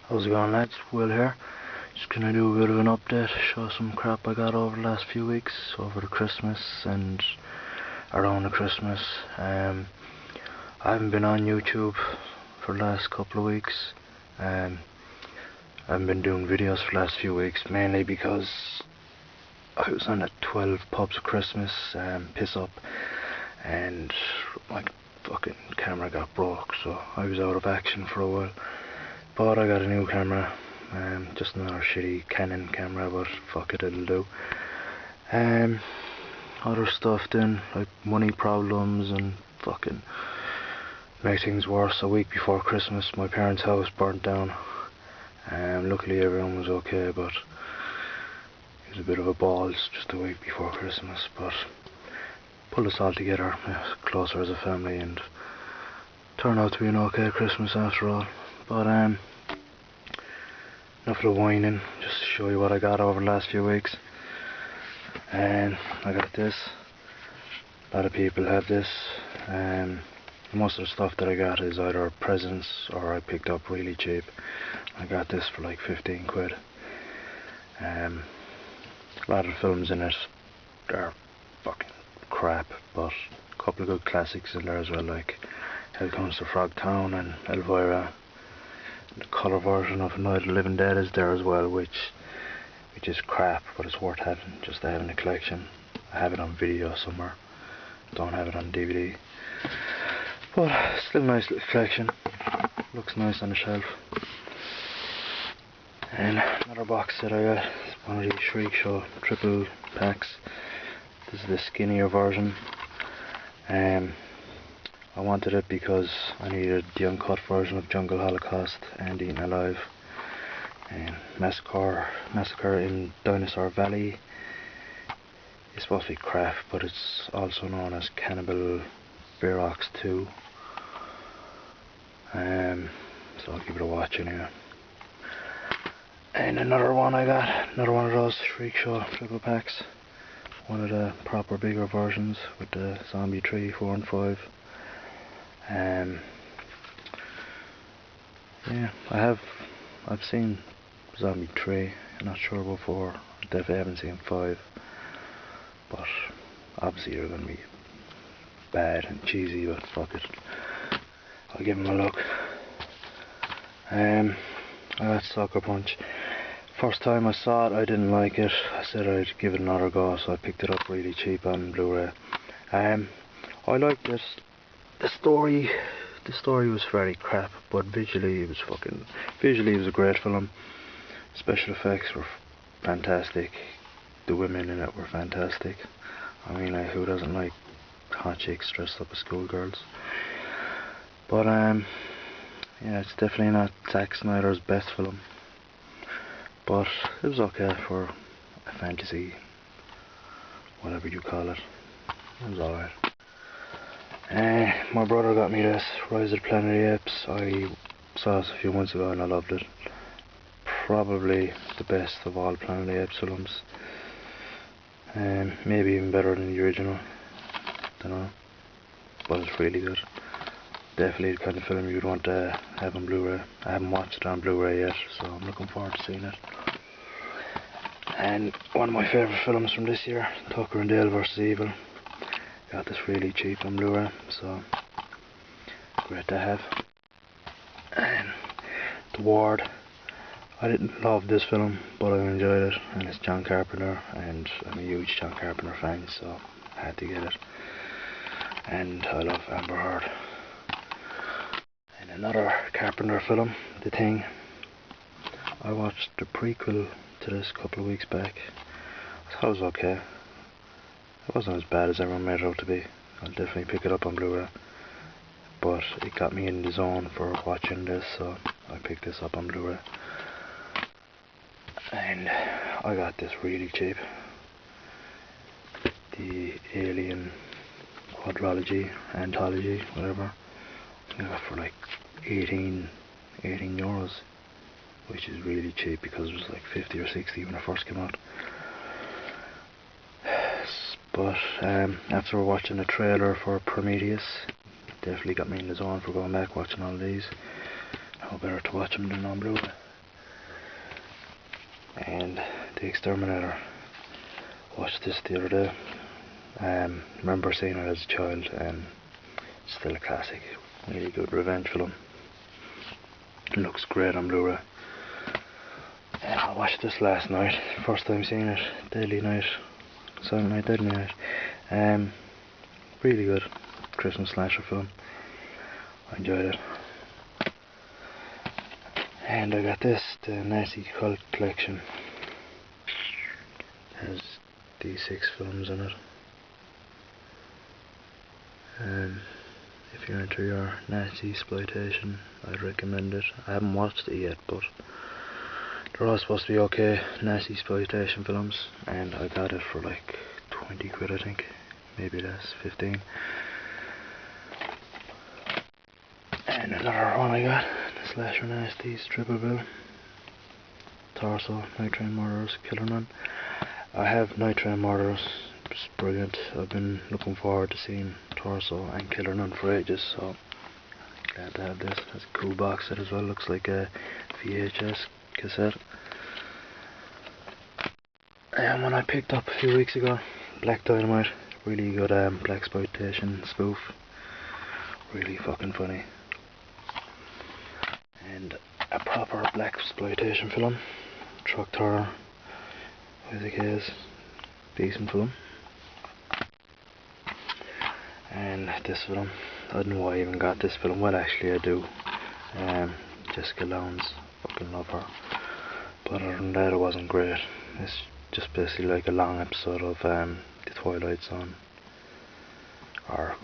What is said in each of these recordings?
How's it going, lads? Will here. Just gonna do a bit of an update, show some crap I got over the last few weeks, over the Christmas and around the Christmas. I haven't been on YouTube for the last couple of weeks. I haven't been doing videos for the last few weeks, mainly because I was on a 12 pubs of Christmas piss up, and my fucking camera got broke, so I was out of action for a while. But I got a new camera, just another shitty Canon camera, but fuck it, it'll do. Other stuff then, like money problems and fucking make things worse. A week before Christmas, my parents' house burnt down. Luckily everyone was okay, but it was a bit of a balls just a week before Christmas, but pulled us all together, closer as a family, and turned out to be an okay Christmas after all. But enough of the whining, just to show you what I got over the last few weeks. And I got this. A lot of people have this. Most of the stuff that I got is either presents or I picked up really cheap. I got this for like 15 quid. A lot of the films in it are fucking crap, but a couple of good classics in there as well, like Hell Comes to Frogtown and Elvira. The colour version of Night of the Living Dead is there as well, which is crap, but it's worth having, just to have in the collection. I have it on video somewhere, don't have it on DVD, but still a nice little collection, looks nice on the shelf. And another box that I got, one of these Shriek Show triple packs. This is the skinnier version. I wanted it because I needed the uncut version of Jungle Holocaust and Eaten Alive. And Massacre in Dinosaur Valley is supposed to be crap, but it's also known as Cannibal Ferox 2. So I'll give it a watch anyway. And another one I got, another one of those Shriek Show triple packs. One of the proper bigger versions with the Zombie 3, 4 and 5. Yeah, I've seen Zombie 3, I'm not sure about 4, I definitely haven't seen 5, but obviously they're going to be bad and cheesy, but fuck it, I'll give them a look. I got Sucker Punch. First time I saw it I didn't like it, I said I'd give it another go, so I picked it up really cheap on Blu-ray. I liked it. The story was very crap, but visually it was a great film. Special effects were fantastic. The women in it were fantastic. I mean, like, who doesn't like hot chicks dressed up as schoolgirls? But yeah, it's definitely not Zack Snyder's best film, but it was okay for a fantasy, whatever you call it. It was alright. My brother got me this, Rise of the Planet of the Apes. I saw this a few months ago and I loved it. Probably the best of all Planet of the Apes films. Maybe even better than the original. Dunno. But it's really good. Definitely the kind of film you'd want to have on Blu-ray. I haven't watched it on Blu-ray yet, so I'm looking forward to seeing it. And one of my favourite films from this year, Tucker and Dale vs. Evil. Got this really cheap on Blu-ray, so great to have. And The Ward. I didn't love this film, but I enjoyed it, and it's John Carpenter, and I'm a huge John Carpenter fan, so I had to get it. And I love Amber Heard. And another Carpenter film, The Thing. I watched the prequel to this a couple of weeks back. I thought it was okay. It wasn't as bad as everyone made it out to be. I'll definitely pick it up on Blu-ray. But it got me in the zone for watching this, so I picked this up on Blu-ray. And I got this really cheap. The Alien Quadrilogy, Anthology, whatever. I got it for like 18 euros. Which is really cheap because it was like 50 or 60 when it first came out. But after watching the trailer for Prometheus, definitely got me in the zone for going back watching all these. How better to watch them than on Blu-ray. and The Exterminator. Watched this the other day. Remember seeing it as a child, and still a classic. Really good revenge film. It looks great on Blu-ray. And I watched this last night. First time seeing it. Deadly Night. Silent Night, Deadly Night. Really good Christmas slasher film. I enjoyed it. And I got this, the Nazi Cult Collection. It has these 6 films in it. If you're into your Nazi exploitation, I'd recommend it. I haven't watched it yet, but they're all supposed to be okay Nazi exploitation films, and I got it for like 20 quid, I think. Maybe less, 15. And another one I got, the Slasher Nasties Triple Bill. Torso, Night Train Murderers, Killer Nun. I have Night Train Murderers. It's brilliant. I've been looking forward to seeing Torso and Killer Nun for ages, so glad to have this. It's a cool box set as well. Looks like a VHS cassette. And one I picked up a few weeks ago, Black Dynamite. Really good blaxploitation spoof. Really fucking funny. And a proper blaxploitation film. Truck Terror. I think it is. Decent film. And this film, I don't know why I even got this film. Well, actually I do. Jessica Lowndes, fucking love her. But other than that, it wasn't great. It's just basically like a long episode of The Twilight Zone. Or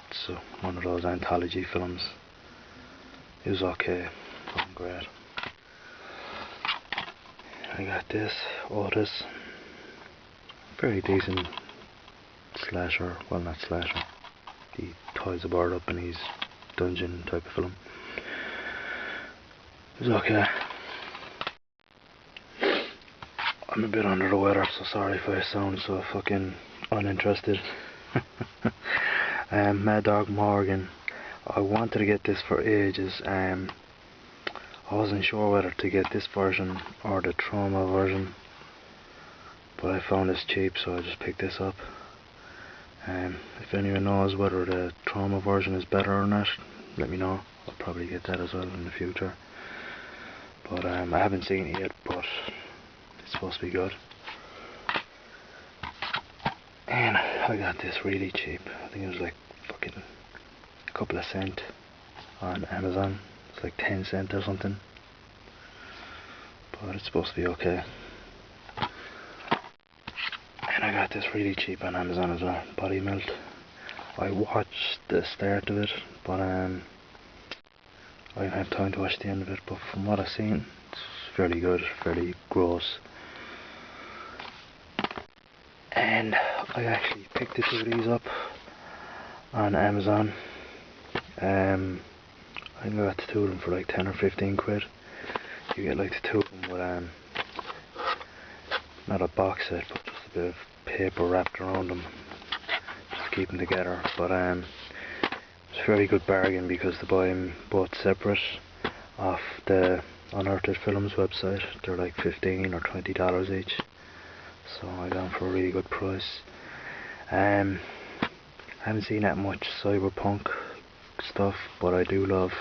it's one of those anthology films. It was okay, wasn't great. I got this, Otis. Very decent slasher, well, not slasher. He ties a bird up in his dungeon type of film. It was okay. I'm a bit under the weather, so sorry if I sound so fucking uninterested. Mad Dog Morgan. I wanted to get this for ages. I wasn't sure whether to get this version or the Trauma version, but I found this cheap, so I just picked this up. If anyone knows whether the Trauma version is better or not, let me know. I'll probably get that as well in the future. But I haven't seen it yet, but it's supposed to be good. And I got this really cheap. I think it was like fucking a couple of cents on Amazon. It's like 10 cents or something. But it's supposed to be okay. And I got this really cheap on Amazon as well, Body Melt. I watched the start of it, but I didn't have time to watch the end of it, but from what I've seen, it's fairly good, fairly gross. And I actually picked the 2 of these up on Amazon. I think I got the 2 of them for like 10 or 15 quid. You get like the 2 of them with not a box set, but just a bit of paper wrapped around them, just to keep them together. But it's a very good bargain because they buy them both separate off the Unearthed Films website. They're like $15 or $20 each, so I got them for a really good price. I haven't seen that much cyberpunk stuff, but I do love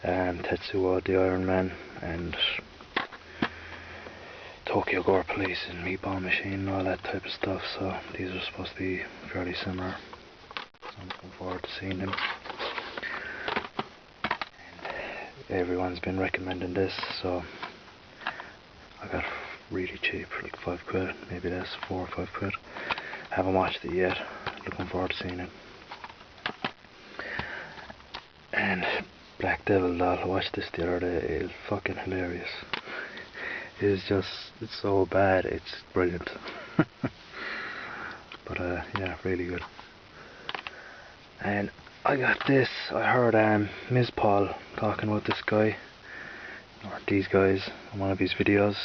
Tetsuo the Iron Man and Tokyo Gore Police and Meatball Machine and all that type of stuff, so these are supposed to be fairly similar. So I'm looking forward to seeing them. And everyone's been recommending this, so I got really cheap, like 5 quid, maybe less, 4 or 5 quid. Haven't watched it yet, looking forward to seeing it. And Black Devil Doll, I watched this the other day, it's fucking hilarious. It's so bad, it's brilliant. But yeah, really good. And I got this, I heard Ms. Paul talking about this guy, or these guys, in one of his videos.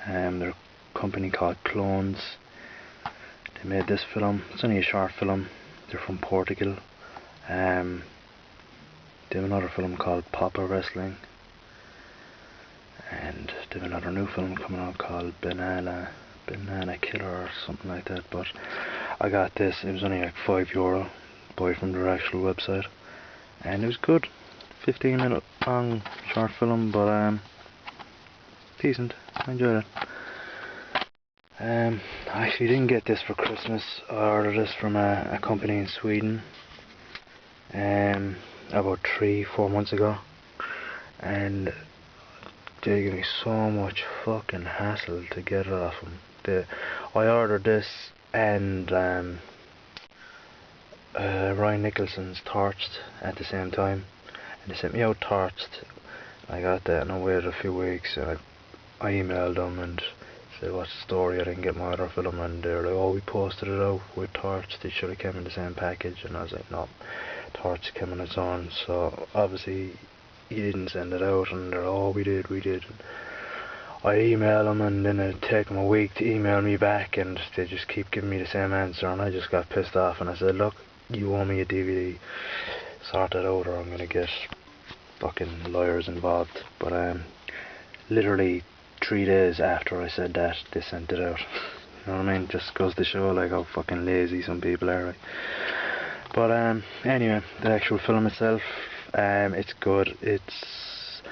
They're a company called Clones. They made this film, it's only a short film, they're from Portugal. They have another film called Papa Wrestling, and they have another new film coming out called Banana Killer or something like that, but I got this. It was only like €5, buy from their actual website, and it was good. 15-minute long short film, but decent. I enjoyed it. I actually didn't get this for Christmas. I ordered this from a company in Sweden about 3-4 months ago, and they gave me so much fucking hassle to get it off them. I ordered this and Ryan Nicholson's Torched at the same time, and they sent me out Torched. I got that and I waited a few weeks, and I emailed them and said, what's the story? I didn't get my other film, and they're like, oh, we posted it out with Torched, it should have come in the same package. And I was like, no, Torched came on its own, so obviously you didn't send it out. And they're like, oh, we did. And I email them, and then it take them a week to email me back, and they just keep giving me the same answer, and I just got pissed off, and I said, look, you owe me a DVD, sort it out or I'm gonna get fucking lawyers involved. But literally 3 days after I said that, they sent it out. You know what I mean? Just goes to show like how fucking lazy some people are, right? But anyway, the actual film itself, it's good. It's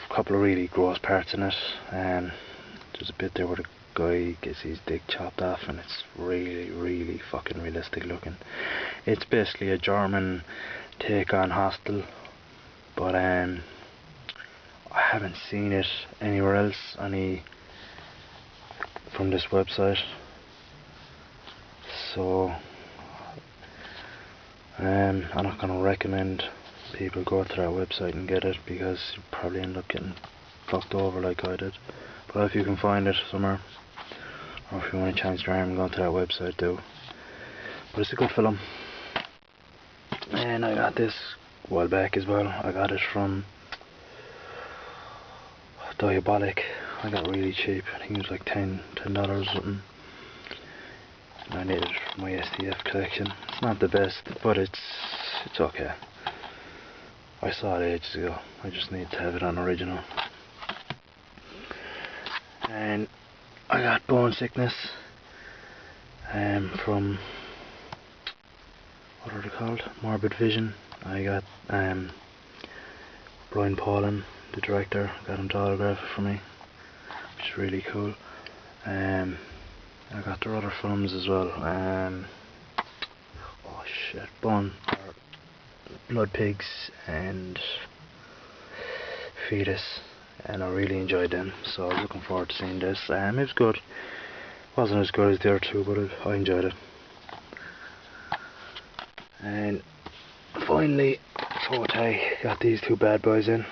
a couple of really gross parts in it. There's a bit there where the guy gets his dick chopped off, and it's really fucking realistic looking. It's basically a German take on Hostel, but I haven't seen it anywhere else, only from this website, so I'm not going to recommend people go to that website and get it, because you probably end up getting fucked over like I did. But if you can find it somewhere, or if you want to chance your arm going to that website, do. But it's a good film, and I got this a while back as well. I got it from Diabolic. I got it really cheap. I think it was like $10 or something. And I need it for my STF collection. It's not the best, but it's okay. I saw it ages ago. I just need to have it on original. And I got Bone Sickness from, what are they called? Morbid Vision. I got Brian Paulin, the director, got him to autograph it for me, which is really cool. I got their other films as well. Oh shit, Blood Pigs and Fetus, and I really enjoyed them, so I was looking forward to seeing this. It was good. Wasn't as good as the other two, but I enjoyed it. And finally, I got these two bad boys in.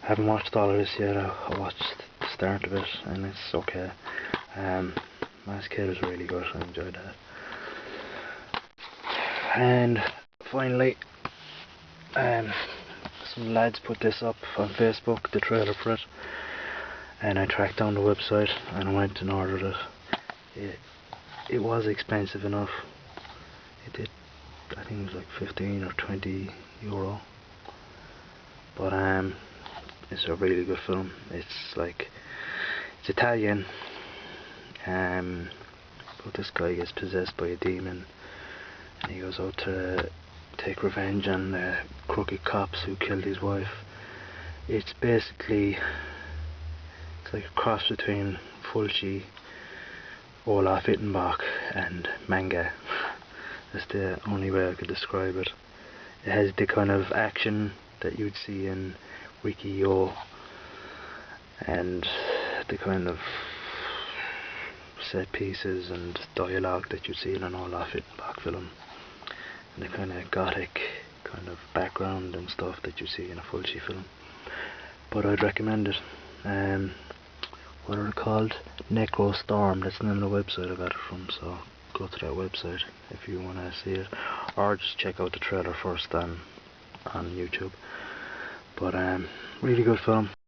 I haven't watched all of this yet. I watched the start of it, and it's okay. Last Kid was really good. I enjoyed that. And finally, some lads put this up on Facebook, the trailer for it, and I tracked down the website and I went and ordered it. It was expensive enough. It did, I think it was like 15 or 20 euro. But it's a really good film. It's Italian. But this guy gets possessed by a demon, and he goes out to take revenge on the crooked cops who killed his wife. It's basically, it's like a cross between Fulci, Olaf Ittenbach and manga. That's the only way I could describe it. It has the kind of action that you'd see in Riki-Oh, and the kind of set pieces and dialogue that you see in an Olaf Ittenbach film, and the kind of gothic kind of background and stuff that you see in a Fulci film. But I'd recommend it. What are they called? Necro Storm, that's the name of the website I got it from, so go to that website if you want to see it, or just check out the trailer first on YouTube. But really good film.